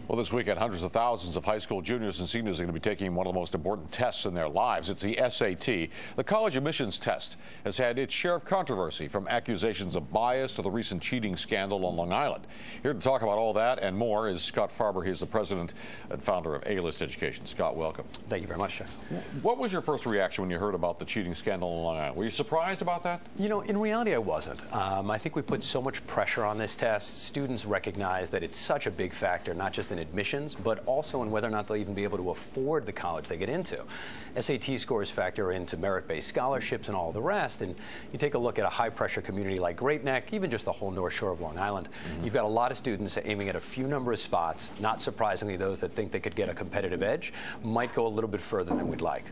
Well, this weekend, hundreds of thousands of high school juniors and seniors are going to be taking one of the most important tests in their lives. It's the SAT. The college admissions test has had its share of controversy, from accusations of bias to the recent cheating scandal on Long Island. Here to talk about all that and more is Scott Farber. He's the president and founder of A-List Education. Scott, welcome. Thank you very much, sir. What was your first reaction when you heard about the cheating scandal on Long Island? Were you surprised about that? You know, in reality, I wasn't. I think we put so much pressure on this test. Students recognize that it's such a big factor, not just in admissions, but also in whether or not they'll even be able to afford the college they get into. SAT scores factor into merit-based scholarships and all the rest, and you take a look at a high-pressure community like Great Neck, even just the whole North Shore of Long Island, you've got a lot of students aiming at a few number of spots. Not surprisingly, those that think they could get a competitive edge might go a little bit further than we'd like.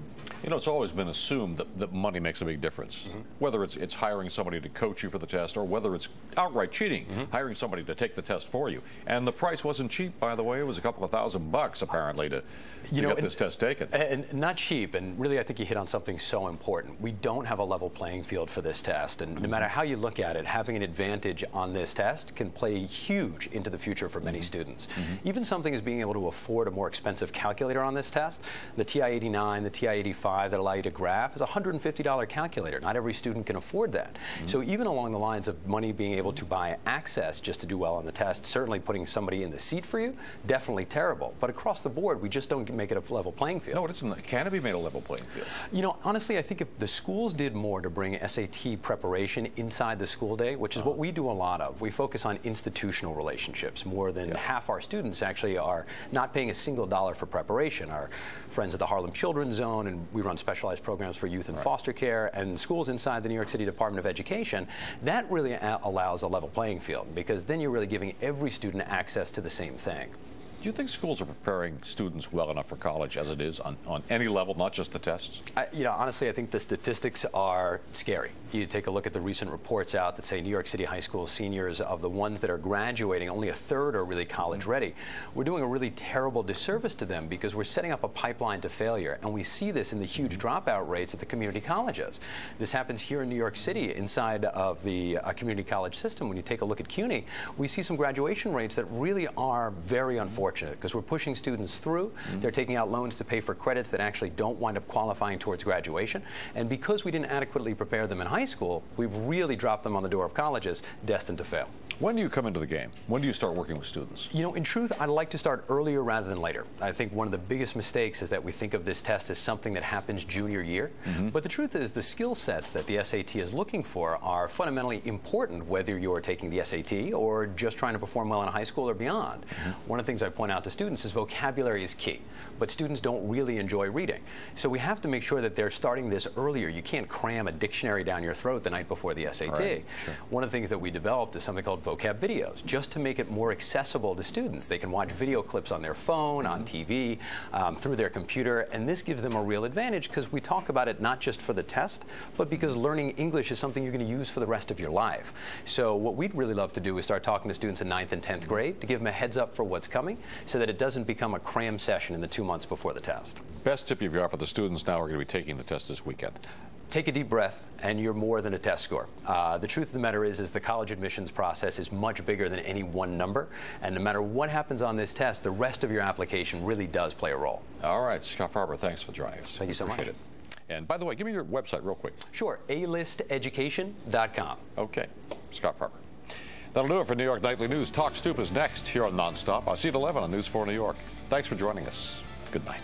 You know, it's always been assumed that money makes a big difference, whether it's hiring somebody to coach you for the test or whether it's outright cheating, hiring somebody to take the test for you. And the price wasn't cheap, by the way. It was a couple of $1,000 apparently to get this test taken. And not cheap, and really I think you hit on something so important. We don't have a level playing field for this test, and no matter how you look at it, having an advantage on this test can play huge into the future for many students. Even something as being able to afford a more expensive calculator on this test, the TI-89, the TI-85 that allow you to graph is a $150 calculator. Not every student can afford that. So even along the lines of money being able to buy access just to do well on the test, certainly putting somebody in the seat for you, definitely terrible. But across the board, we just don't make it a level playing field. No, it isn't. Can it be made a level playing field? You know, honestly, I think if the schools did more to bring SAT preparation inside the school day, which is what we do a lot of, we focus on institutional relationships. More than half our students actually are not paying a single dollar for preparation. Our friends at the Harlem Children's Zone, and we run specialized programs for youth and foster care, and schools inside the New York City Department of Education, that really allows a level playing field, because then you're really giving every student access to the same thing. Do you think schools are preparing students well enough for college as it is on any level, not just the tests? You know, honestly, I think the statistics are scary. You take a look at the recent reports out that say New York City high school seniors, of the ones that are graduating, only a third are really college ready. We're doing a really terrible disservice to them because we're setting up a pipeline to failure, and we see this in the huge dropout rates at the community colleges. This happens here in New York City inside of the community college system. When you take a look at CUNY, we see some graduation rates that really are very unfortunate, because we're pushing students through. They're taking out loans to pay for credits that actually don't wind up qualifying towards graduation. And because we didn't adequately prepare them in high school, we've really dropped them on the door of colleges, destined to fail. When do you come into the game? When do you start working with students? You know, in truth, I'd like to start earlier rather than later. I think one of the biggest mistakes is that we think of this test as something that happens junior year. But the truth is, the skill sets that the SAT is looking for are fundamentally important, whether you're taking the SAT or just trying to perform well in high school or beyond. One of the things I point out to students is vocabulary is key, but students don't really enjoy reading. So we have to make sure that they're starting this earlier. You can't cram a dictionary down your throat the night before the SAT. Right, sure. One of the things that we developed is something called vocab videos, just to make it more accessible to students. They can watch video clips on their phone, on TV, through their computer, and this gives them a real advantage because we talk about it not just for the test, but because learning English is something you're going to use for the rest of your life. So what we'd really love to do is start talking to students in 9th and 10th grade to give them a heads up for what's coming, so that it doesn't become a cram session in the 2 months before the test. Best tip you've got for the students now who are going to be taking the test this weekend? Take a deep breath, and you're more than a test score. The truth of the matter is the college admissions process is much bigger than any one number, and no matter what happens on this test, the rest of your application really does play a role. All right, Scott Farber, thanks for joining us. Thank you so much. Appreciate it. And by the way, give me your website real quick. Sure, alisteducation.com. Okay, Scott Farber. That'll do it for New York Nightly News. Talk Stoop is next here on Nonstop. I'll see you at 11 on News 4 New York. Thanks for joining us. Good night.